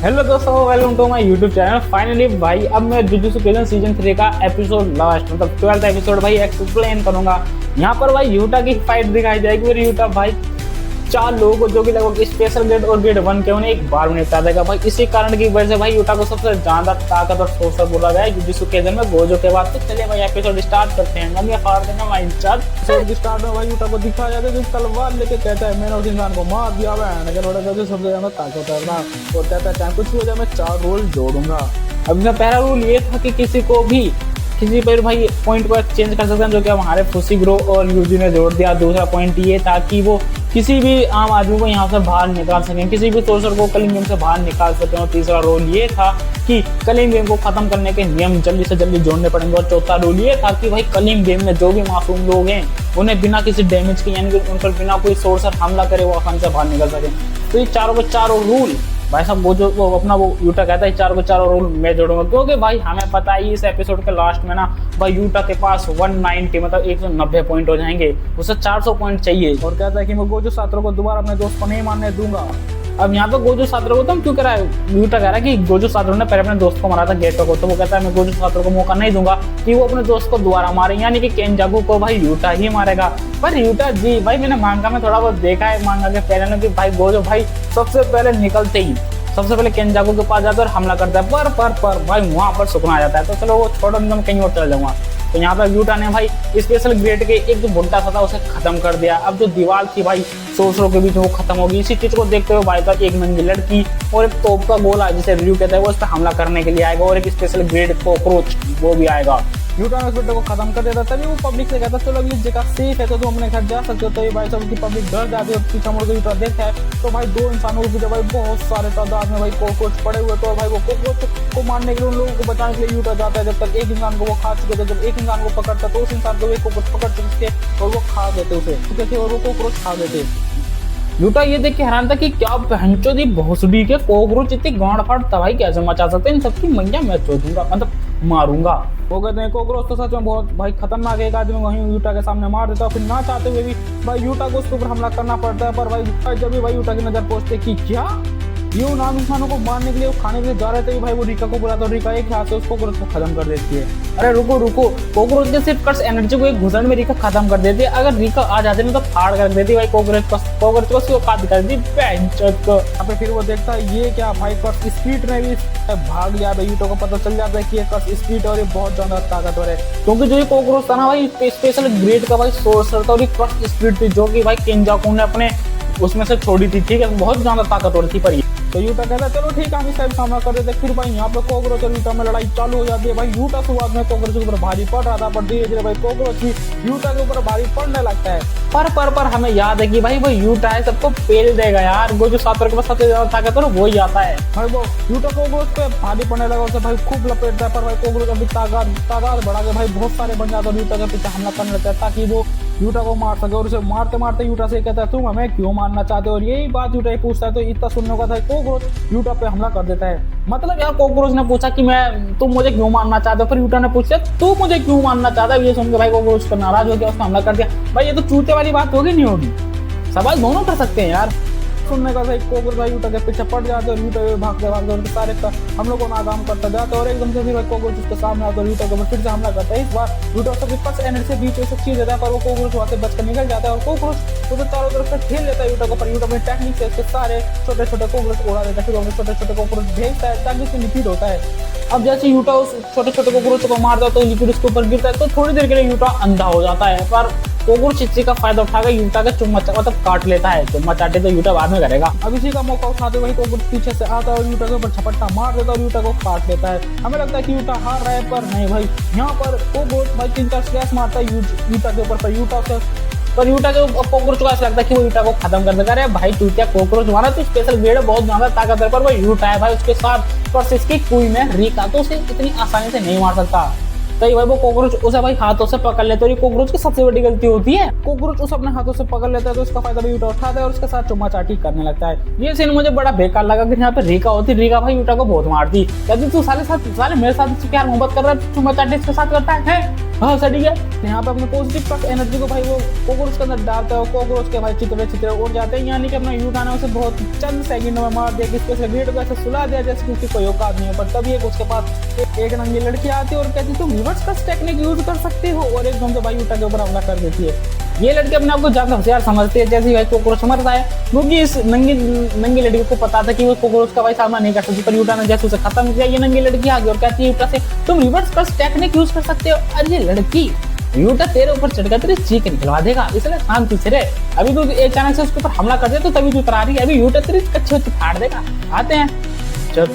Hello दोस्तों, welcome to my YouTube channel. Finally भाई अब मैं जुजुत्सु काइसेन सीजन 3 का एपिसोड लास्ट मतलब 12th एपिसोड भाई एक्सप्लेन करूंगा। यहाँ पर भाई यूटा की फाइट दिखाई जाएगी और यूटा भाई 4 लोगों को जो कि लगभग स्पेशल ग्रेड और ग्रेड 1 के उन्हें एक बार में निपटा देगा भाई। इसी कारण की वजह से भाई यूटा को सबसे ज्यादा ताकत और सोर्सर बोला गया है जुजुत्सु काइसेन में गोजो के बाद। तो चलिए भाई एपिसोड स्टार्ट करते हैं। हम ये हार देंगे भाई इंचार्ज। एपिसोड स्टार्ट में भाई यूटा को दिखाया जाता है जो तलवार लेके कहता है मैंने उस इंसान को मार दिया है, लेकिन बड़ा सबसे ज्यादा ताकत है ना। वो कहता है चाहे कुछ हो जाए मैं 4 रोल जोड़ूंगा। अब इसका पहला रूल ये था कि किसी पर भाई पॉइंट को चेंज कर सकते हैं, जो कि हमारे फुसिग्रो और यूजी ने जोड़ दिया। दूसरा पॉइंट ये था कि वो किसी भी आम आदमी को यहाँ से बाहर निकाल सकें, किसी भी सोर्सर को कलिंग गेम से बाहर निकाल सकते हैं। और तीसरा रोल ये था कि कलिंग गेम को खत्म करने के नियम जल्दी से जल्दी जोड़ने पड़ेंगे। और चौथा रूल ये था कि भाई कलिंग गेम में जो भी मासूम लोग हैं उन्हें बिना किसी डैमेज के यानी कि उन पर बिना कोई सोर्सर हमला करे वो आसानी से बाहर निकल सके। तो ये चारों के चारों रूल भाई साहब वो यूटा कहता है 4 को 4 रूल मैं जोड़ूंगा, क्योंकि भाई हमें पता है इस एपिसोड के लास्ट में ना भाई यूटा के पास 190 मतलब 190 पॉइंट हो जाएंगे, उसे 400 पॉइंट चाहिए। और कहता है कि मैं गोजो सातोरो को दोबारा अपने दोस्त को नहीं मानने दूंगा। अब यहाँ पे गोजो सातोरो को तुम क्यों कह रहा है? यूटा कह रहा है कि गोजो सातोरो ने पहले अपने दोस्त को मारा था गेटो को, तो वो कहता है मैं गोजो सातोरो को मौका नहीं दूंगा कि वो अपने दोस्त को दोबारा मारे, यानी कि केनजाकू को भाई यूटा ही मारेगा। पर यूटा जी भाई मैंने मांगा में थोड़ा बहुत देखा है मांगा के पहले कि भाई गोजो भाई सबसे पहले केनजाकू के पास जाता है और हमला करता है, पर भाई वहाँ पर सुकना आ जाता है। तो चलो वो छोड़ो, मैं कहीं और चला जाऊंगा। तो यहाँ पर यूटा ने भाई स्पेशल ग्रेड के एक जो बुड्ढा था उसे खत्म कर दिया। अब जो दीवार थी भाई सोर्सरों के बीच वो खत्म होगी। इसी चीज को देखते हुए भाई का एक नंगी लड़की और एक तोप का गोला जिसे रिव्यू कहता है वो उस पर हमला करने के लिए आएगा, और एक स्पेशल ग्रेड कॉकरोच वो भी आएगा। यूटा ने उस बुड्ढे को खत्म कर देता, तभी वो पब्लिक से कहता चलो अभी जगह सेफ है तो तुम अपने घर जा सकते हो। तो ये भाई सब की पब्लिक डर जाती है और पीछे मुड़ के यूटा देखता है तो भाई 2 इंसानों के पीछे भाई बहुत सारे तादाद में भाई कॉकरोच पड़े हुए। तो भाई वो कॉकरोच को मारने के लिए उन लोगों को बचाने के लिए यूटा जाता है। जब तक एक इंसान को वो खा चुके थे, जब एक इंसान को पकड़ता तो उस इंसान को एक कॉकरोच पकड़ चुके थे और वो खा देते उसे और वो कॉकरोच खा देते। यूटा ये देख के हैरान था कि क्या भैंचोदी भोसड़ी के कॉकरोच इतनी गांड फाड़ तबाही कैसे मचा सकते हैं, इन सबकी मैया मैं चोदूंगा मतलब मारूंगा। वो कहते हैं कॉकरोच तो सच में बहुत भाई खतरनाक है। एक आदमी वहीं यूटा के सामने मार देता है, फिर ना चाहते हुए भी भाई यूटा को उसके ऊपर हमला करना पड़ता है। पर भाई जब भी भाई यूटा की नजर पहुंचते कि क्या ये उन आम इंसानों को मारने के लिए वो खाने के लिए जा रहे थे, भाई वो रिका को बुलाता है। रिका एक हाथ से उस कॉकरोच को खत्म कर देती है। अरे रुको कॉकरोच के सिर्फ कर्स एनर्जी को एक घुसन में रिका खत्म कर देती है। अगर रिका आ जाते ना तो फाड़ कर देती भाई कॉकरोच को उसकी औकात कर दी बेंचत को। अब फिर वो देखता है ये क्या भाई कर्स स्पीड में भी भाग लिया। भाई यूटा को पता चल जाता है कि ये कर्स स्पीड और ये बहुत ज्यादा ताकतवर है, क्योंकि जो ये कॉकरोच था ना भाई स्पेशल ग्रेड का भाई सोर्सर था और ये कर्स स्पीड थी जो कि भाई केनजाकू ने अपने उसमें से छोड़ी थी। ठीक है, बहुत ज्यादा ताकतवर थी। पर तो यूटा कहता है चलो ठीक है हम इसका भी सामना कर देते। फिर भाई यहाँ पे कॉकरोच और यूटा में लड़ाई चालू हो जाती है। भाई यूटा शुरुआत में कॉकरोच के ऊपर भारी पड़ रहा था, पर धीरे धीरे भाई कॉकरोच भी यूटा के ऊपर भारी पड़ने लगता है। पर हमें याद है कि भाई वो यूटा है सबको पेल देगा यार। गोजो सातोरो के पास सबसे ज्यादा ताकतवर वो ही आता है। भाई वो यूटा कॉकरोच पे भारी पड़ने लगा, उसे भाई खूब लपेटता है। पर भाई कॉकरोच अभी तादाद बढ़ा के भाई बहुत सारे बन जाते हैं, यूटा के पीछे हमला करने लगता है ताकि वो यूटा को मार सके। और उसे मारते मारते यूटा से कहता है तुम हमें क्यों मारना चाहते हो, और यही बात यूटा पूछता है। तो इतना सुनने का था कॉकरोच यूटा पे हमला कर देता है। मतलब यार कॉकरोच ने पूछा कि तुम मुझे क्यों मारना चाहते हो, फिर यूटा ने पूछा तू मुझे क्यों मारना चाहता है। ये सुन के भाई कॉकरोच पर नाराज हो गया, उसने हमला कर दिया। भाई ये तो चूते वाली बात होगी नहीं होगी, सवाल दोनों कर सकते हैं यार। सुनने का भाई कॉकरोच भाई यूटा के पीछे पड़ जाते और यूटा भागते सारे हम लोग को नाकाम करता जाता है। और एकदम से फिर भाई कॉकरोच उसके सामने आता है, यूटा के ऊपर फिर से हमला करता है। इस बार यूटा सबके पास एनर्जी से बीच से चीज देता है, पर वो कॉकरोच वहां से बचकर निकल जाता है और कॉकरोच उसे चारों तरफ से खेल लेता है यूटा को। पर यूटा अपनी टेक्निक से उसके सारे छोटे छोटे कॉकरोच उड़ा देता है। फिर वो छोटे छोटे कॉकरोच भेजता है ताकि उसमें लिक्विड होता है। अब जैसे यूटा उस छोटे छोटे कॉकरोच को मारता है तो लिक्विड उसके ऊपर गिरता है, तो थोड़ी देर के लिए यूटा अंधा हो जाता है। पर कॉकरोच इसी का फायदा उठाकर यूटा का चुम्मा मतलब काट लेता है। चुम्मा चाटे तो यूटा बाद में करेगा। अब इसी का मौका उठाते वही कॉकरोच पीछे से आता है और यूटा के ऊपर झपट्टा मार देता है और यूटा को काट लेता है। हमें लगता है कि यूटा हार रहा है, पर नहीं भाई यहाँ पर कॉकरोच भाई 3-4 स्लैश मारता है यूटा के ऊपर। पर यूटा के कॉकरोच को ऐसा लगता है कि वो यूटा को खत्म कर देगा। अरे भाई तू क्या कॉकरोच मारा, तो स्पेशल ग्रेड बहुत ज्यादा ताकतवर, पर वो यूटा है भाई उसके साथ पर इसकी क्वीन है रिका, तो उसे इतनी आसानी से नहीं मार सकता। तो भाई वो कॉकरोच उसे भाई हाथों से पकड़ लेते, और ये कॉकरोच की सबसे बड़ी गलती होती है। कॉकरोच उसे अपने हाथों से पकड़ लेता है तो उसका फायदा भी यूटा उठाता है और उसके साथ चुम्मा चाटी करने लगता है। ये सीन मुझे बड़ा बेकार लगा कि यहाँ पे रीका होती, रीका भाई यूटा को बहुत मारती, कहती तू साले मेरे साथ प्यार मोहब्बत कर रहा है, चुम्मा चाटी इसके साथ करता है। हाँ सही है। यहाँ पे अपने पॉजिटिव एनर्जी को भाई वो कॉकरोच के अंदर डालता है, कॉकरोच के भाई चित्र उड़ जाते हैं, यानी कि अपना यूटा ने उसे बहुत चंद सेकंडों में मार दिया, किसके से ग्रेड को सुला दिया जैसे कि कोई औकात नहीं है। पर तभी उसके पास एक नंगी लड़की आती है और कहती तुम रिवर्स कट टेक्निक यूज कर सकते हो, और एकदम से भाई यूटा के ऊपर हमला कर देती है। ये लड़के अपने आप को ज्यादा होशियार समझते हैं, जैसे भाई कॉकरोच मरता है, क्योंकि इस नंगी लड़की को पता था कि वो कॉकरोच का भाई सामना नहीं कर सकती, पर यूटा ने जैसे उसे खत्म किया, ये नंगी लड़की आ गई और कहती है यूटा से तुम रिवर्स कट टेक्निक यूज कर सकते हो। अरे लड़की, यूटा तेरे ऊपर चढ़कर तेरी चीख निकलवा देगा, इसलिए शांति से रह। अभी तू अचानक से उसके ऊपर हमला कर दे तो तभी तू उतरा रही है, अभी यूटा तेरी कच्चे फाड़ देगा। आते हैं चल,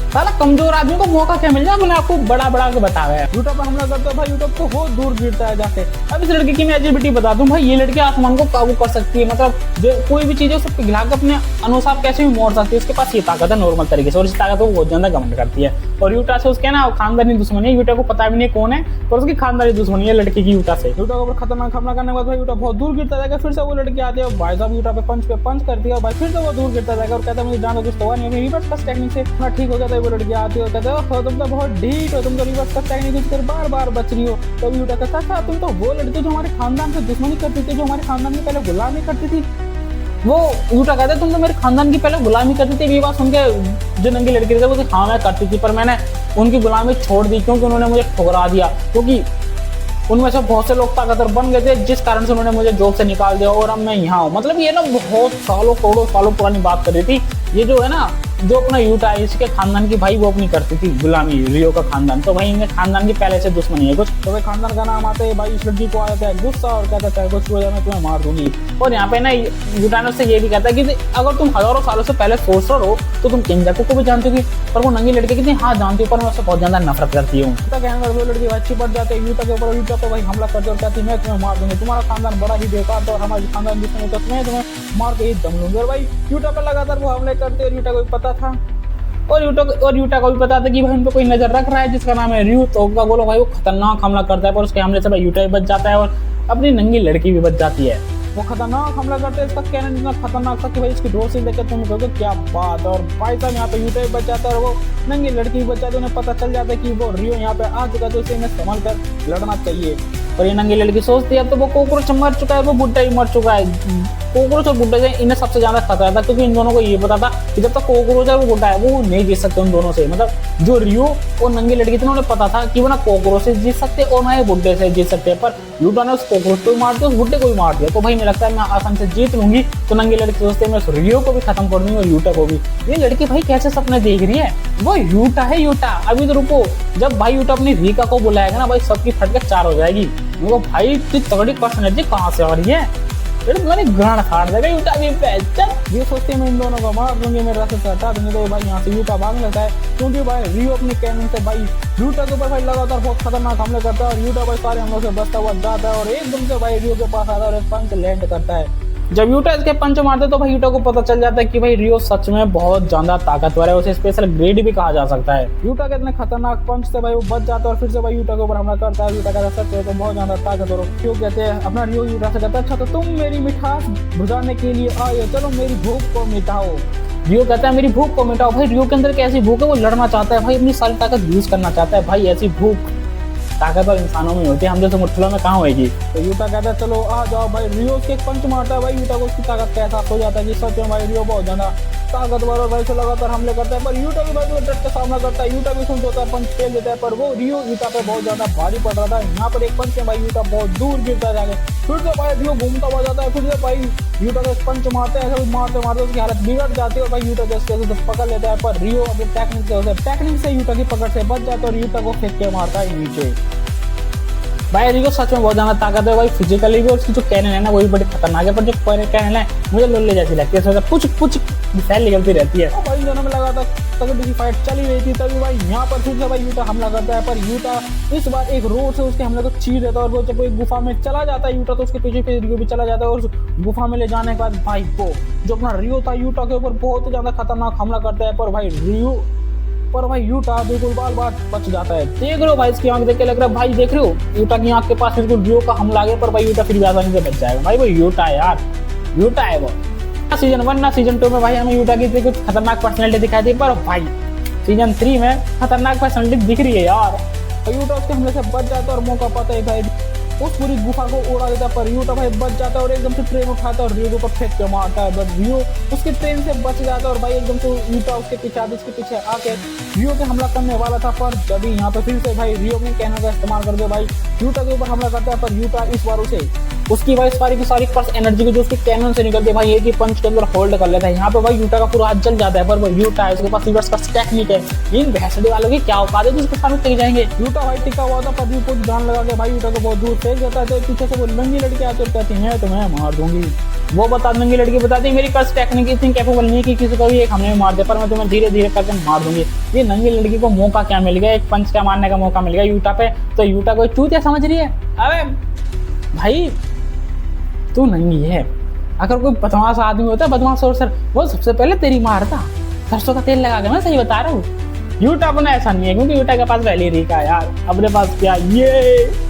साला कमजोर आदमी को मौका क्या मिल जाए, मैंने आपको बड़ा के बताया है। यूटा पर हमला करते हैं भाई, यूटा को बहुत दूर गिरता है जाके। अब इस लड़की की मैं एजिबिलिटी बता दूं भाई, ये लड़की आसमान को काबू कर सकती है, मतलब जो कोई भी चीज है उसे पिघला कर अपने अनुसार कैसे भी मोड़ सकती है, उसके पास ये ताकत है नॉर्मल तरीके से, और इस ताकत को बहुत ज्यादा घमंड करती है। और यूटा से उसके ना खानदानी दुश्मनी है, यूटा को पता भी नहीं कौन है, पर उसकी खानदानी दुश्मनी है लड़की की यूटा से। यूटा के ऊपर खतरनाक हमला करने के बाद भाई यूटा बहुत दूर गिरता जाएगा, फिर से वो लड़की आती है भाई साहब यूटा पे पंच करती है, भाई फिर से वो दूर गिरता जाएगा और कहता है मुझे जान कुछ हुआ नहीं, रिवर्स कट टेक्निक से ना ठीक हो जाता है। वो लड़की आती है, तुम तो बहुत ढीठ हो, तुम तो रिवर्स कट टेक्निक यूज कर बार बच रही हो। तभी यूटा कहता था तुम तो वो लड़की जो हमारे खानदान से दुश्मनी करती थी, जो हमारे खानदान की पहले गुलामी करती थी। वो यूटा कहता है तुम तो मेरे खानदान की पहले गुलामी करती थी। ये बात सुन के जो नंगी लड़की थी वो हाँ मैं करती थी, पर मैंने उनकी गुलामी छोड़ दी क्योंकि उन्होंने मुझे ठुकरा दिया, क्योंकि उनमें से बहुत से लोग ताकतवर बन गए थे जिस कारण से उन्होंने मुझे जॉब से निकाल दिया और अब मैं यहाँ हूँ। मतलब ये ना बहुत सालों करोड़ों सालों पुरानी बात कर रही थी। ये जो है ना जो अपना यूटा है इसके खानदान की भाई वो अपनी करती थी गुलामी, रियो का खानदान, तो भाई इनके खानदान की पहले से दुश्मनी है कुछ। तो भाई खानदान का नाम आते है भाई इस लड़की को आ जाता है गुस्सा और कहता है कुछ मैं तुम्हें मार दूंगी। और यहाँ पे ना यूटा ने उससे ये भी कहता है कि अगर तुम हजारों सालों से पहले सोर्सर हो तो तुम किंग जाको को भी जानती होगी, पर वो नंगी लड़की कितनी हाँ जानती हूँ, पर मैं उससे बहुत ज्यादा नफरत करती हूँ। वो लड़की अच्छी बढ़ जाते हैं यूटा के ऊपर, यूटा पे भाई हमला करते और कहती मैं तुम्हें मार दूंगी, तुम्हारा खानदान बड़ा ही बेकार था और हमारे खानदान दुश्मनी तो तुम्हें मार के ही दम लूंगी। और भाई यूटा पर लगातार वो हमले करते और यूटा को भी पता था और यूटा को भी पता था कि भाई उन पर कोई नजर रख रहा है जिसका नाम है रियो। तो बोलो भाई वो खतरनाक हमला करता है, पर उसके हमले से भाई यूटा भी बच जाता है और अपनी नंगी लड़की भी बच जाती है। वो खतरनाक हमला करते हैं, इसका कहना इतना खतरनाक था कि भाई इसकी डोर से लेकर तुम कहोगे क्या बात। और भाई साहब यहाँ पे यूटा भी बच जाता है और वो नंगी लड़की भी बच जाती है। उन्हें पता चल जाता है कि वो रियो यहाँ पे आ चुका है तो इसे इन्हें संभाल कर लड़ना चाहिए। और ये नंगी लड़की सोचती है अब तो वो कॉकरोच मर चुका है, वो बुड्ढा ही मर चुका है। कॉकरोच और बुड्ढे से इन्हें सबसे ज्यादा खतरा था क्योंकि इन दोनों को ये पता था कि जब तक कॉकरोच है वो बुड्ढा है वो नहीं जीत सकते उन दोनों से। मतलब जो रियो और नंगी लड़की थी उन्हें पता था कि वो ना कॉकरोच से जीत सकते और ना ही बुड्ढे से जीत सकते, पर यूटा ने उस कॉकरोच को भी मार दिया उस बुड्ढे को भी मार दिया। तो भाई मुझे लगता है मैं आसानी से जीत लूंगी। तो नंगी लड़की सोचते है मैं उस रियो को भी खत्म कर दूंगी और यूटा को भी। ये लड़की भाई कैसे सपने देख रही है, वो यूटा है यूटा। अभी तो रुको, जब भाई यूटा अपनी रीका को बुलाएगा ना भाई सबकी फट के चार हो जाएगी। वो भाई इतनी तगड़ी पर्सनैलिटी कहाँ से आ रही है, मैंने गांड फाड़ देगा यूटा भी पहचान। ये सोचते हैं मैं इन दोनों को मार दूंगी, मेरे रास्ते से हटा दूंगी। तो भाई यहाँ से यूटा भाग लेता है क्योंकि भाई रियो अपनी कैनन से भाई यूटा के ऊपर भाई लगातार बहुत खतरनाक हमले करता है और यूटा भाई सारे हमलों से बचता हुआ जाता है और एकदम से भाई रियो के पास आता है और एक पंच लैंड करता है। जब यूटा इसके पंच मारते तो भाई यूटा को पता चल जाता है कि भाई रियो सच में बहुत ज्यादा ताकतवर है, उसे स्पेशल ग्रेड भी कहा जा सकता है। यूटा के इतने खतरनाक पंच से भाई वो बच जाता है और फिर से भाई यूटा के ऊपर हमला करता है। यूटा कहता है सच है तो बहुत ज्यादा ताकतवर हो। क्यों कहते हैं अपना रियो यूटा से कहता है अच्छा तो तुम मेरी मिठास बुझाने के लिए आए, चलो मेरी भूख को मिटाओ। रियो कहता है मेरी भूख को मिटाओ। भाई रियो के अंदर कैसी भूख है, वो लड़ना चाहता है भाई, अपनी सारी ताकत यूज करना चाहता है। भाई ऐसी भूख ताकतवर इंसानों में होती है, हम जैसे मुठ्ठलों में कहाँ होगी। तो यूटा कहता है चलो आ जाओ। भाई रियो के एक पंच मारता है, भाई यूटा को उसकी ताकत का एहसास हो जाता है कि सच में भाई रियो बहुत ज्यादा ताकतवर और भाई से लगातार हमले करता है। पर यूटा भी भाई डट का सामना करता है, यूटा भी सुन होता है पंच फेल देता है, पर वो रियो यूटा पे बहुत ज्यादा भारी पड़ रहा था। यहाँ पर एक पंच से भाई यूटा बहुत दूर गिरता जाके, फिर से भाई रियो घूमता हुआ जाता है, फिर से भाई यूटा को पंच मारते हैं, मारते उसकी हालत बिगड़ जाती है और भाई यूटा जैसे पकड़ लेता है। पर रियो अपने टेक्निक से यूटा की पकड़ से बच जाता है और यूटा को फेंक के मारता है नीचे। भाई रियो सच में बहुत ज्यादा ताकत है भाई, फिजिकली भी। और उसकी जो कैनन है ना वो भी बड़ी खतरनाक है, पर जो कैनन है मुझे लोल्ले जैसी लगती है, कुछ मिसाइल निकलती रहती है। भाई दोनों में लगातार तगड़ी की फाइट चली रही थी, तभी भाई यहाँ पर फिर से भाई यूटा हमला करता है। पर यूटा इस बार एक रोड से उसके हमले को चीर देता है और वो जब एक गुफा में चला जाता है यूटा तो उसके पीछे रियो भी चला जाता है। और उस गुफा में ले जाने के बाद भाई को जो अपना रियो था यूटा के ऊपर बहुत ज्यादा खतरनाक हमला करता है। पर भाई रियो पर भाई यूटा बिल्कुल बाल बाल बच जाता है। देख रहे हो भाई इसकी आंख देख के लग रहा है, भाई देख रहे हो यूटा की आंख के पास बिल्कुल रियो का हमला आ गया, पर भाई यूटा फिर भी आसानी से बच जाएगा। भाई वो यूटा है यार, यूटा है वो। सीजन 1 ना सीजन 2 में भाई हमें यूटा की कुछ खतरनाक पर्सनैलिटी दिखाई दी, पर भाई सीजन 3 में खतरनाक पर्सनैलिटी दिख रही है यार। यूटा उसके हमले से बच जाता है और मौका पाता है भाई उस पूरी गुफा को उड़ा देता है, पर यूटा भाई बच जाता है और एकदम से ट्रेन उठाता है और रियो के ऊपर फेंक के मारता है, बट रियो उसके ट्रेन से बच जाता है और भाई एकदम से यूटा उसके पीछे आके रियो के हमला करने वाला था, पर जब यहाँ पे फिर से भाई रियो ने कैनन का इस्तेमाल करके भाई यूटा के ऊपर हमला करता है, पर यूटा इस बार उसे उसकी भाई सारी की सारी पर्स एनर्जी को जो उसके कैनन से निकलती है भाई एक ही पंच के अंदर होल्ड कर लेता है। यहाँ पे भाई यूटा का पूरा हाथ जल जाता है, पर वो यूटा है उसके पास रिवर्स का टेक्निक है। इन भैंसड़ी वालों की क्या औकात है जो उसके सामने टिक जाएंगे। यूटा भाई टिका हुआ था, पर को जान लगा के भाई यूटा को बहुत दूर फेंक देता है। पीछे से वो नंगी लड़की आते कहती है तो मैं मार दूंगी। वो नंगी लड़की बताती है मेरी कर्स टेक्निक इतनी कैपेबल नहीं कि किसी को भी एक हमले में मार दे, पर मैं तुम्हें धीरे धीरे करके मार दूंगी। ये नंगी लड़की को मौका क्या मिल गया, एक पंच का मारने का मौका मिल गया यूटा पे, तो यूटा को चूतिया समझ रही है। अबे भाई तू नंगी है, अगर कोई बदमाश आदमी होता है बदमाश और सर वो सबसे पहले तेरी मारता, सरसों का तेल लगा के। मैं सही बता रहा हूँ, यूटा अपना ऐसा नहीं है क्योंकि यूटा के पास पहले रीका यार, अपने पास क्या ये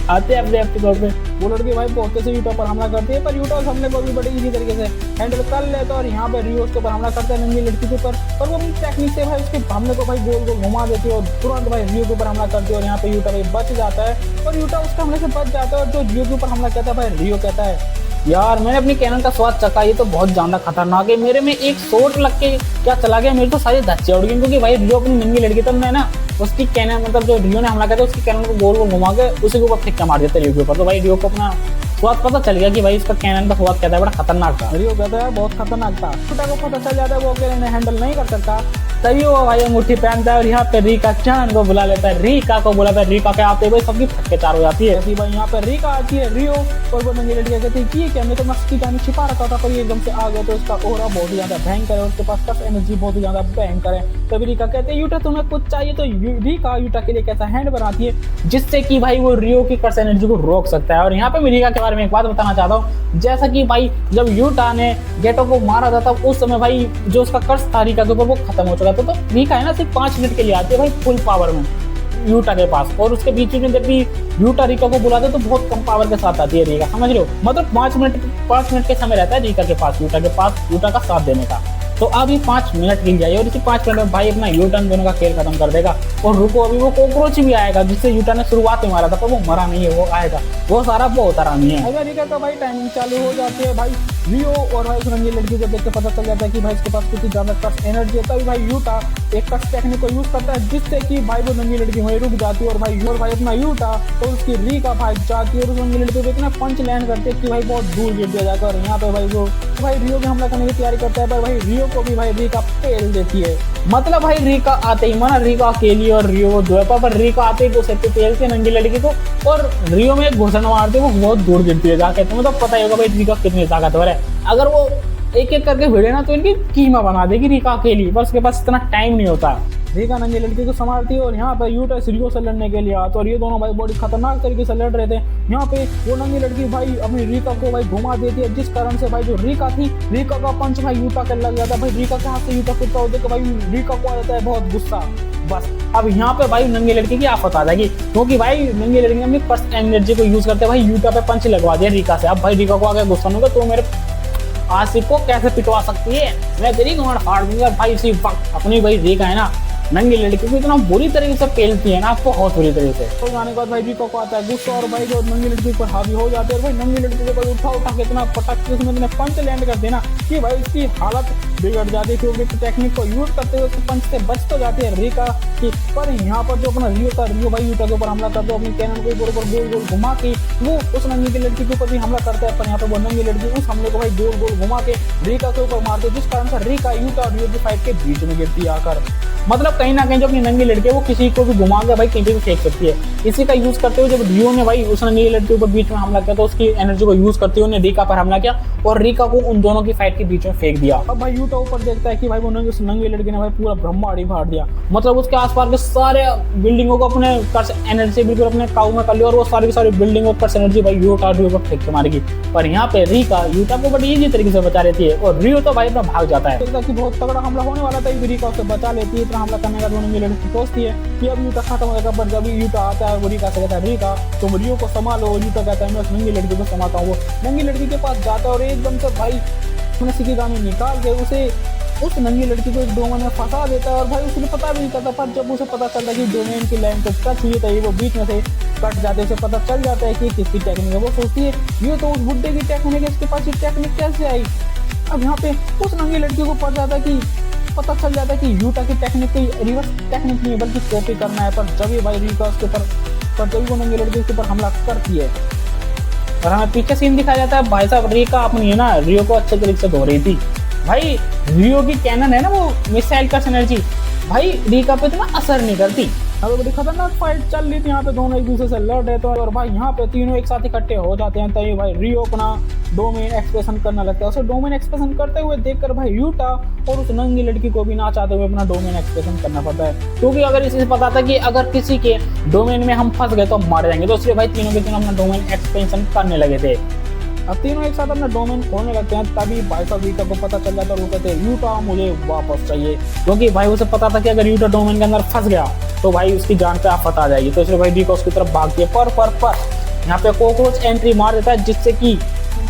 आते हैं अपने एपिसोड में। वो लड़की भाई बहुत से यूटा पर हमला करती है, पर यूटा उस हमले को भी बड़े इजी तरीके से हैंडल कर लेता है और यहाँ पे रियो उसके ऊपर हमला करता है नंगी लड़की के ऊपर, पर वो अपनी टेक्निक से भाई उसके हमले को भाई गोल गोल घुमा देती है और तुरंत भाई रियो के ऊपर हमला करती है और यहाँ पे यूटा भाई बच जाता है और यूटा उसके हमले से बच जाता है। और जो रियो के ऊपर हमला करता है भाई रियो कहता है यार मैंने अपनी कैनन का स्वाद चखा, ये तो बहुत ज्यादा खतरनाक है, मेरे में एक शॉट लग के क्या चला गया, मेरे तो सारी धच्चे उड़ गई क्योंकि भाई रियो अपनी नंगी लड़की तो मैं ना उसकी कैनन मतलब जो रियो ने हमला किया था उसकी कैनन को गोल गोल घुमा के उसी के ऊपर फेंक के मार देते रियो के ऊपर। तो भाई रियो को अपना स्वाद पता चल गया कि भाई इसका कैनन का स्वाद कहता है बड़ा खतरनाक था। रियो कहता है बहुत खतरनाक था, छोटा को पता चल जाता है वो अकेले ने हैंडल नहीं कर सकता, तभी वो भाई अंगूठी पहनता है और यहाँ पे रीका चांद को बुला लेता है, रीका को बुलाता है। रीका के आते भाई सबकी फटके चार हो जाती है। भाई यहाँ पे रीका आती है, रियो और वो नंगी लड़की कहती है कि क्या मैं तो मस्ती जानी छिपा रखा था, पर ये एकदम से आ गया तो इसका ओरा बहुत ही ज्यादा भयंकर है, उसके पास टफ एनर्जी बहुत ही ज्यादा भयंकर है। तभी रीका कहते हैं यूटा तुम्हें कुछ चाहिए, तो रीका यूटा के लिए कैसा हैंड बनाती है जिससे कि भाई वो रियो की कर्स एनर्जी को रोक सकता है। और यहाँ पे मैं रीका के बारे में एक बात बताना चाहता हूँ, जैसा कि भाई जब यूटा ने गेटो को मारा था तब उस समय भाई जो उसका कर्स था रीका के ऊपर वो खत्म हो चुका था, तो रीका है ना सिर्फ 5 मिनट के लिए आती है भाई फुल पावर में यूटा के पास, और उसके बीच में जब भी यूटा रीका को बुलाते तो बहुत कम पावर के साथ आती है रीका, समझ लो मतलब 5 मिनट के समय रहता है रीका के पास यूटा का साथ देने का। तो अब ये 5 मिनट गिन जाए और इसी 5 मिनट में भाई अपना यूटर्न दोनों का खेल खत्म कर देगा। और रुको अभी वो कॉकरोच भी आएगा जिससे यूटा ने शुरुआत में मारा था, पर वो मरा नहीं है, वो आएगा, वो सारा बहुत आरामी है। अगर रीका का भाई टाइमिंग चालू हो जाती है, भाई रियो और भाई नंगी लड़की को देख के पता चल जाता है कि भाई इसके पास कुछ ज्यादा कस एनर्जी है, तभी भाई यूटा एक कस टेक्निक को यूज करता है जिससे कि भाई वो नंगी लड़की वहीं रुक जाती है और भाई अपना यूटा और उसकी रीका भाई जाती है और उस नंगी लड़की को इतना पंच लैंड करते हैं कि भाई बहुत दूर गिर दिया जाकर। यहाँ पे भाई वो भाई रियो के हमला करने की तैयारी करता है, पर भाई रियो को भी भाई रीका पेल देती है। मतलब भाई रीका आते ही माना रीका अकेली और रियो दो पर रीका आते ही तो सिर पे पेलते नंगी लड़की को और रियो में एक घुसन मारते वो बहुत दूर गिरती है जाके। तुम्हें तो पता ही होगा भाई रीका कितनी ताकतवर है, अगर वो एक एक करके भिड़े ना तो इनकी कीमा बना देगी रीका अकेली, पर उसके पास इतना टाइम नहीं होता। रीका नंगी लड़की को संभालती है और यहाँ पे यूटा रियो से लड़ने के लिए आता और ये दोनों भाई बड़ी खतरनाक तरीके से लड़ रहे थे। यहाँ पे वो नंगी लड़की भाई अपनी रीका को भाई घुमा देती है, जिस कारण से भाई जो रीका थी रीका का पंच भाई यूटा के लग जाता है। भाई रीका के हाथ से यूटा कुत्ता होते कि भाई रीका को आ जाता है बहुत गुस्सा। बस अब यहाँ पे भाई नंगी लड़की की आफत आ जाएगी क्योंकि भाई नंगी लड़की ने अपनी पर्स एनर्जी को यूज करते भाई यूटा पे पंच लगवा दिया रीका से। अब भाई रीका को आगे गुस्सा होगा तो मेरे आसिफ को कैसे पिटवा सकती है, मैं तेरी गांड फाड़ दूंगा। भाई इसी वक्त अपनी भाई रीका है ना नंगी लड़की को इतना बुरी तरीके से पेलती है ना, बहुत बुरी तरीके से। तो जाने के बाद भाई रीका को आता है गुस्सा और भाई जो नंगी लड़की पर हावी हो जाते हैं। भाई नंगी लड़की को भाई उठा के इतना पटक के उसमें इतने पंच लैंड कर देना कि भाई उसकी हालत बिगड़ जाती है क्योंकि टेक्निक को यूज करते हुए पंच से बच तो जाती है रीका की। पर यहाँ पर जो अपना रियो भाई यूटा के ऊपर हमला करते अपनी कैनन को गोल गोल घुमा के वो उस नंगी की लड़की के ऊपर भी हमला करता है, पर यहाँ पर वो नंगी लड़की उस हमले को भाई गोल गोल घुमा के रीका के ऊपर मारते, जिस कारण से रीका यूटा और रियो की फाइट के बीच में गिरती आकर। मतलब कहीं ना कहीं जो अपनी नंगी लड़की है वो किसी को भी घुमा के भाई कहीं पे भी फेंक सकती है। इसी का यूज करते हुए जब रियो ने भाई उस नंगी लड़की के ऊपर बीच में हमला किया तो उसकी एनर्जी को यूज करते हुए रीका पर हमला किया और रीका को उन दोनों की फाइट के बीच में फेंक दिया। अब भाई यूटा ऊपर देखता है कि भाई वो उस नंगी लड़की ने भाई पूरा ब्रह्मांड ही फाड़ दिया, मतलब उसके आसपास के सारे बिल्डिंगों को अपने कर्स एनर्जी बिल्कुल अपने काबू में कर लिया और वो सारी की सारी बिल्डिंगों कर्स एनर्जी भाई यूटा रियो को फेंक के मारेगी। पर यहाँ पे रीका यूटा को बड़ी इजी तरीके से बचा लेती है और रियो तो भाई अपना भाग जाता है। कि बहुत तगड़ा हमला होने वाला था, रीका उसे बचा लेती है। इतना हमला करने का दोनों लड़की सोचती है कि अब यूटा खत्म होगा, पर जब यूटा आता है वो रीका से कहता है रीका तुम रियो को संभालो। यूटा कहता है मैं उस नंगी लड़की को संभालता हूँ। वो नंगी लड़की के पास जाता है और एकदम से भाई अपने सिकिगामी निकाल के उसे उस नंगी लड़की को एक डोमेन में फंसा देता है और भाई उसे पता भी नहीं चलता। पर जब उसे पता चलता है कि डोमेन की लाइन को टच हुई है वो बीच में से कट जाते, उसे पता चल जाता है कि किसकी टेक्निक है। वो सोचती है ये तो उस बुड्ढे की टेक्निक है, इसके पास ये टेक्निक कैसे आई। अब यहाँ पे उस नंगी लड़की को पता चल जाता है कि यूटा की टेक्निक कोई रिवर्स टेक्निक नहीं है बल्कि कॉपी करना है। पर जब ये भाई रीका उसके ऊपर जब वो नंगी लड़की उसके ऊपर हमला करती है और हमें पीछे सीन दिखाया जाता है भाई साहब रीका अपनी है ना रियो को अच्छे तरीके से धो रही थी। भाई रियो की कैनन है ना वो मिसाइल का एनर्जी भाई रीका पे इतना असर नहीं करती। अब बड़ी खतरनाक फाइट चल रही थी यहाँ पे, दोनों एक दूसरे से लड़ रहे थे और भाई यहाँ पे तीनों एक साथ इकट्ठे हो जाते हैं। तभी भाई रियो अपना डोमेन एक्सप्रेशन करना लगता है। उसे डोमेन एक्सप्रेशन करते हुए देखकर भाई यूटा और उस नंगी लड़की को भी ना चाहते हुए अपना डोमेन एक्सप्रेशन करना पड़ता है, क्योंकि अगर इसी से पता था कि अगर किसी के डोमेन में हम फंस गए तो हम मार जाएंगे, तो इसलिए भाई तीनों के तीनों अपना डोमेन एक्सपेंशन करने लगे थे। अब तीनों एक साथ अपना डोमेन खोलने लगते हैं। तभी भाई साहब रीका को पता चल जाता है और वो कहते हैं यूटा मुझे वापस चाहिए, क्योंकि भाई उसे पता था कि अगर यूटा डोमेन के अंदर फंस गया तो भाई उसकी जान पे आफत आ जाएगी। तो इसलिए भाई रीका उसकी तरफ भागती है। पर यहाँ पे कॉकरोच एंट्री मार देता है, जिससे कि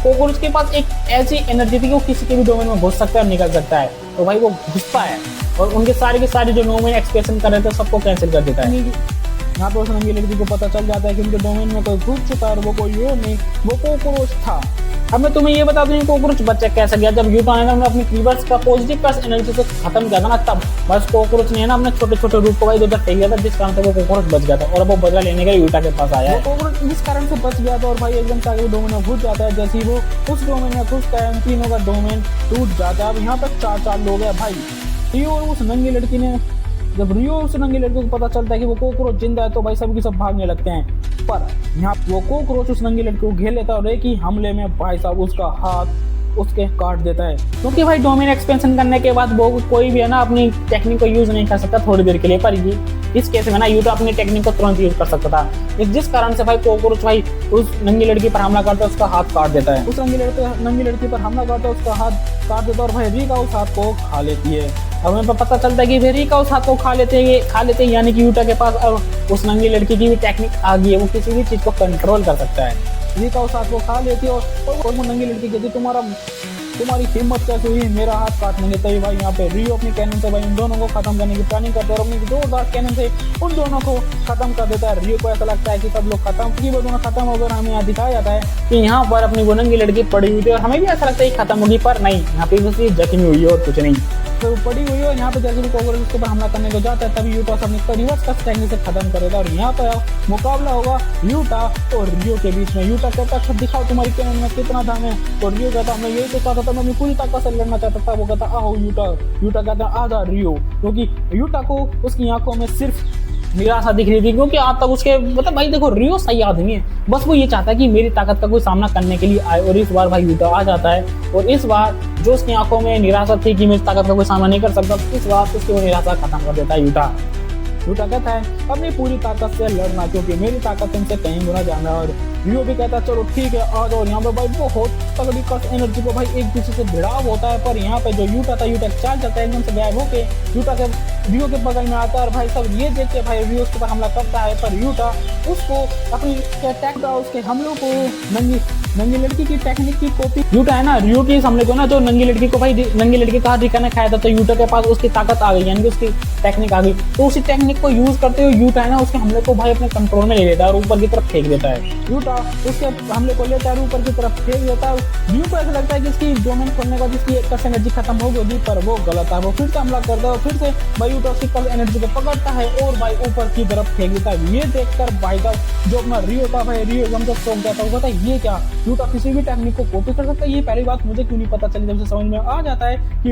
कॉकरोच के पास एक ऐसी एनर्जी थी कि वो किसी के भी डोमेन में घुस सकता है और निकल सकता है। तो भाई वो घुसता है और उनके सारे के सारे जो डोमेन एक्सप्रेशन कर रहे थे सबको कैंसिल कर देता है। यहाँ पे उस नंगी लड़की को पता चल जाता है कि उनके डोमेन में कोई घुस चुका है और वो कोई और नहीं, वो कॉकरोच था। अब मैं तुम्हें ये बता दूं कॉकरोच बच्चा कैसे गया। जब यूटा ने अपनी क्लीवर्स का पॉजिटिव कर्स एनर्जी से खत्म किया था ना, तब बस कॉकरोच ने ना अपने छोटे छोटे रूप को भाई उधर फेंक दिया था, जिस कारण से वो कॉकरोच बच गया था और अब वो बदला लेने के लिए यूटा के पास आया है। कॉकरोच इस कारण से बच गया था और भाई एकदम से आगे डोमेन में घुस जाता है। जैसे ही वो उस डोमेन में घुसता है तीनों का डोमेन टूट जाता है। अब यहाँ पर चार लोग हैं भाई। रियो और उस नंगी लड़की ने जब रियो उस नंगी लड़की को पता चलता है कि वो कॉकरोच जिंदा है तो भाई सब की सब भागने लगते हैं। पर यहाँ वो कॉकरोच उस नंगी लड़की को घेर लेता है और एक ही हमले में भाई साहब उसका हाथ उसके काट देता है, क्योंकि भाई डोमेन एक्सपेंशन करने के बाद वो कोई भी है ना अपनी टेक्निक को यूज नहीं कर सकता थोड़ी देर के लिए। पर ये इस केस में ना यूटा अपनी टेक्निक को तुरंत यूज कर सकता था, जिस कारण से भाई कॉकरोच भाई उस नंगी लड़की पर हमला करता है, उसका हाथ काट देता है। उस नंगी लड़की पर हमला करता है, उसका हाथ काट देता है और भाई रीका उस हाथ को खा लेती है। अब हमें पता चलता है कि भाई रीका उस हाथ को खा लेते हैं, यानी कि यूटा के पास अब उस नंगी लड़की की भी टेक्निक आ गई है, वो किसी भी चीज को कंट्रोल कर सकता है। रीका उस हाथ को खा लेती है और वो नंगी लड़की कहती तुम्हारी हिम्मत कैसे हुई मेरा हाथ काटने की। तभी भाई यहाँ पे रियो अपनी कैनन से भाई उन दोनों को खत्म करने की प्लानिंग करते हैं और अपनी जोरदार कैनन से उन दोनों को खत्म कर देता है। रियो को ऐसा लगता है कि सब लोग खत्म, कि वो दोनों खत्म होकर हमें यहाँ दिखाया जाता है कि यहाँ पर अपनी वो नंगी लड़की पड़ी हुई थी और हमें भी ऐसा लगता है कि खत्म होगी, पर नहीं, यहाँ पे उसकी जख्मी हुई है और कुछ नहीं। तो पड़ी हुई है यहाँ पे जैसे भी कॉकरोच उसके ऊपर हमला करने को जाता है तभी यूटा अपने रिवर्स कट टेक्निक से खत्म कर देता है और यहाँ पर मुकाबला होगा यूटा और रियो के बीच में। यूटा कहता है दिखाओ तुम्हारी कैनन में कितना दम है, और रियो कहता मैं यही तो चाहता था, मैं अपनी पूरी ताकत से लड़ना चाहता था। वो कहता आओ यूटा कहता आधा रियो, क्योंकि यूटा को उसकी आंखों में सिर्फ निराशा दिख रही थी, क्योंकि आज तक उसके मतलब भाई देखो रियो सही आदमी है, बस वो ये चाहता है कि मेरी ताकत का कोई सामना करने के लिए आए। और इस बार भाई यूटा आ जाता है और इस बार जो उसकी आंखों में निराशा थी कि मेरी ताकत का कोई सामना नहीं कर सकता, इस बार उसकी वो निराशा खत्म कर देता है यूटा। यूटा कहता है अपनी पूरी ताकत से लड़ना, क्योंकि मेरी ताकत तुमसे कहीं गुना ज्यादा। और रियो भी कहता है चलो ठीक है आ जाओ। यहाँ पे भाई बहुत तगड़ी कस एनर्जी को भाई एक दूसरे से भिड़ाव होता है, पर यहाँ पे जो यूटा था यूटा चाल चलता है एकदम से गायब होके यूटा के रियो के बगल में आता है और भाई सब ये देख के भाई रियो उसके ऊपर हमला करता है। पर यूटा उसको अपनी अटैक का उसके हमलों को नंगी लड़की की टेक्निक की कॉपी यूटा है ना रियो की इस हमले को ना, जो नंगी लड़की को भाई नंगी लड़की का रीका ने खाया था, तो यूटा के पास उसकी ताकत आ गई, यानी कि उसकी टेक्निक आ गई। तो उसी टेक्निक को यूज करते हुए यूटा है ना उसके हमले को भाई अपने कंट्रोल में ले लेता है और ऊपर की तरफ फेंक देता है। यूटा उसके हमले को लेता है ऊपर की तरफ फेंक देता है। रियो को ऐसा लगता है कि इसकी डोमेन खोलने के बाद इसकी एक एनर्जी खत्म हो गई, पर वो गलत है। वो फिर से हमला करता है और फिर से भाई यूटा उसकी कल एनर्जी को पकड़ता है और भाई ऊपर की तरफ फेंक देता है। ये देखकर भाई का जो अपना रियो था भाई रियो एकदम से चौंक जाता है, वो कहता है ये क्या, यूटा किसी भी टेक्निक को कॉपी कर सकता है। ये पहली बात मुझे क्यों नहीं पता चली, जब से समझ में आ जाता है कि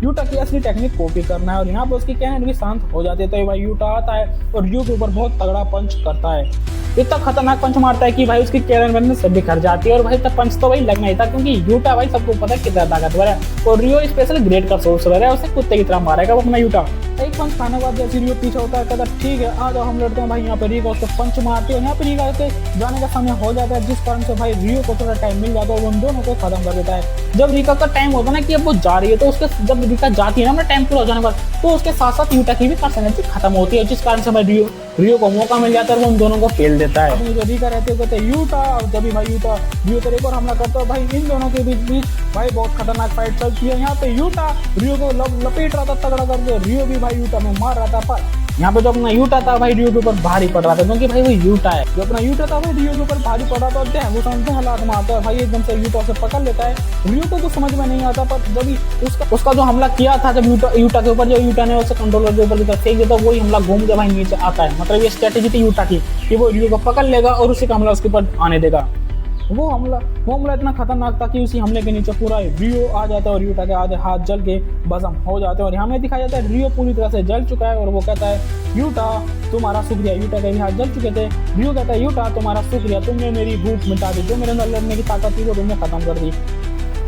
यूटा की असली टेक्निक कॉपी करना है। और यहाँ पर उसकी कैनन भी शांत हो जाती है, तो भाई यूटा आता है और रyu के ऊपर बहुत तगड़ा पंच करता है। इतना खतरनाक पंच मारता है कि भाई उसकी कैनन से बिखर जाती है। और भाई तब पंच तो भाई लगना ही था, क्योंकि यूटा भाई सबको पता है कितना ताकतवर है, और रियो स्पेशल ग्रेड का सोर्सर है, उसे कुत्ते की तरह मारेगा वो अपना यूटा। एक पंच खाने के बाद जैसे रियो पीछे होता है, कहता ठीक है आ जाओ हम लड़ते हैं भाई। यहाँ पे रियो उसको पंच मारती है, यहाँ पे रियो के जाने का समय हो जाता है, जिस कारण से भाई रियो को थोड़ा टाइम मिल जाता है और उन दोनों को खत्म कर देता है। जब रिका का टाइम होता है ना कि अब वो जा रही है, तो उसके जब रिका जाती है ना अपना टाइम पूरा हो जाने के बाद, तो उसके साथ साथ यूटा की भी पर्सनैलिटी खत्म होती है, जिस कारण से भाई रियो को मौका मिल जाता है और वो उन दोनों को फेल देता है। जो रिका रहते हैं कहते यूटा, और जब भी भाई यूटा रियो पर एक और हमला करता है, भाई इन दोनों के बीच भाई बहुत खतरनाक फाइट चलती है। यहाँ पे यूटा रियो को लपेट रहा था तगड़ा करके, रियो भी भाई यूटा में मार रहा था, पर यहाँ पे जो अपना यूटा था भाई रियो के ऊपर भारी पड़ रहा था, क्योंकि भाई वो यूटा है। जो अपना यूटा था भाई रियो के ऊपर भारी पड़ रहा था, वो समझते हालात मारता है भाई, एकदम से यूटा से पकड़ लेता है। रियो को कुछ समझ में नहीं आता, पर जब उसका जो हमला किया था, जब यूटा के ऊपर, जो यूटा ने उसे कंट्रोलर के ऊपर फेंक दिया, वही हमला घूम के भाई नीचे आता है। मतलब ये स्ट्रेटेजी थी यूटा की कि वो रियो को पकड़ लेगा और उसी का हमला उसके ऊपर आने देगा। वो हमला इतना खतरनाक था कि उसी हमले के नीचे पूरा रियो आ जाता है और यूटा के आधे हाथ जल के भस्म हो जाते हैं। और यहाँ में दिखाया जाता है रियो पूरी तरह से जल चुका है और वो कहता है यूटा तुम्हारा शुक्रिया। यूटा के भी हाथ जल चुके थे। रियो कहता है यूटा तुम्हारा शुक्रिया, तुमने मेरी भूख मिटा दी, जो मेरे अंदर लड़ने की ताकत थी वो तुमने खत्म कर दी।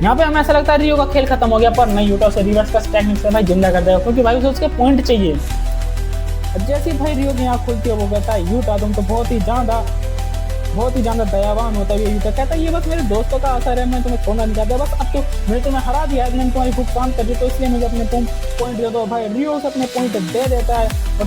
यहाँ पे हमें ऐसा लगता है रियो का खेल खत्म हो गया, पर नहीं, यूटा उसे रिवर्स का टेक्निक से भाई जिंदा कर देगा, क्योंकि भाई उसे उसके पॉइंट चाहिए। जैसे भाई रियो की आँख खुलती है, वो कहता है यूटा तुम तो बहुत ही ज्यादा दयावान होता है। यूटा कहता है ये बस मेरे दोस्तों का असर है, मैं तुम्हें छोड़ना नहीं चाहता, बस अब तो मैंने तुम्हें हरा दिया है, मैंने तुम्हारी भूख शांत कर दी, तो इसलिए मुझे अपने पॉइंट दे दो। भाई रियो से अपने पॉइंट दे देता है। और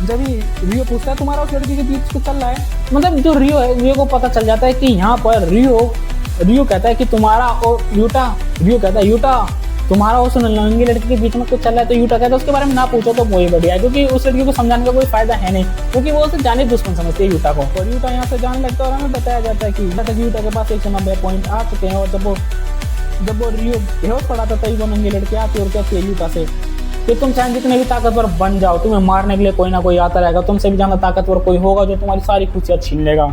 जब ही रियो पूछता है तुम्हारा उस लड़की के बीच कुछ चल रहा है, मतलब जो रियो है, रियो को पता चल जाता है कि यहाँ पर रियो कहता है कि तुम्हारा और रियो कहता है यूटा तुम्हारा उस नंगी लड़की के बीच में कुछ चल रहा है, तो यूटा कहता है उसके बारे में ना पूछो तो वही बढ़िया है, क्योंकि उस लड़की को समझाने का कोई फायदा है नहीं, क्योंकि वो उसे जाने दुश्मन समझती है यूटा को। और यूटा यहाँ से जाने लगता है और हमें बताया जाता है कि यूटा के पास 190 पॉइंट आ चुके हैं। और जब वो रियो बेहोश पड़ा था, तभी वो नंगी लड़की आती है और कहती है यूटा से कि तुम चाहे जितने भी ताकतवर बन जाओ, तुम्हें मारने के लिए कोई ना कोई आता रहेगा, तुमसे भी ज्यादा ताकतवर कोई होगा जो तुम्हारी सारी खुशियां छीन लेगा,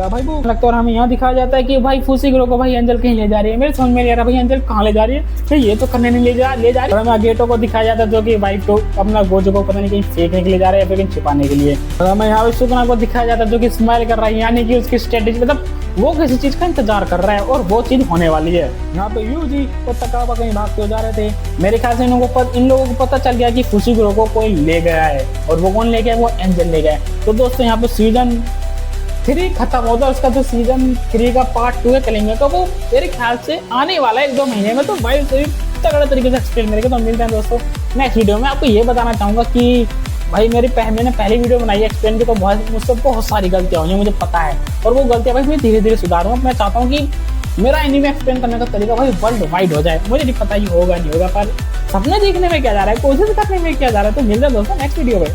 भाई वो लगता है। और हमें यहाँ दिखाया जाता है कि भाई फुशीग्रो को भाई एंजल कहीं ले जा रही है। मेरे समझ में नहीं आ रहा भाई एंजल कहाँ ले जा रही है, ये तो करने नहीं ले जा रही है। हमें गेटो को दिखाया जाता है, जो कि भाई तो अपना गोजो को पता नहीं कहीं फेंकने के लिए जा रहा है या फिर कहीं छिपाने के लिए। और हमें यहाँ पे सुकना को दिखाया जाता है, जो कि स्माइल कर रहा है, यानी कि उसकी स्ट्रेटेजी, मतलब वो किसी चीज का इंतजार कर रहा है और वो चीज होने वाली है। यहाँ पे यूजी और तकाबा कहीं भागते हो जा रहे थे। मेरे ख्याल से इन लोगों को पता चल गया कि फुशीग्रो को कोई ले गया है, और वो कौन ले गया, वो एंजल ले गया है। तो दोस्तों यहाँ पे सीजन 3 खत्म होता है, उसका जो सीजन 3 का पार्ट 2 है करेंगे, तो वो मेरे ख्याल से आने वाला है 1-2 महीने में। तो भाई तगड़े तरीके से एक्सप्लेन करेंगे। तो मिलते हैं दोस्तों नेक्स्ट वीडियो में। आपको ये बताना चाहूंगा कि भाई मैंने पहली वीडियो बनाई एक्सप्लेन की, तो मुझसे बहुत सारी गलतियां हुई, मुझे पता है, और वो गलतियां भाई मैं धीरे धीरे सुधारूंगा। मैं चाहता हूँ कि मेरा एनीमे एक्सप्लेन करने का तरीका भाई वर्ल्ड वाइड हो जाए। मुझे नहीं पता ये होगा नहीं होगा, पर सपने देखने में क्या जा रहा है, कोशिश करने में क्या जा रहा है। तो मिलते हैं दोस्तों नेक्स्ट वीडियो में।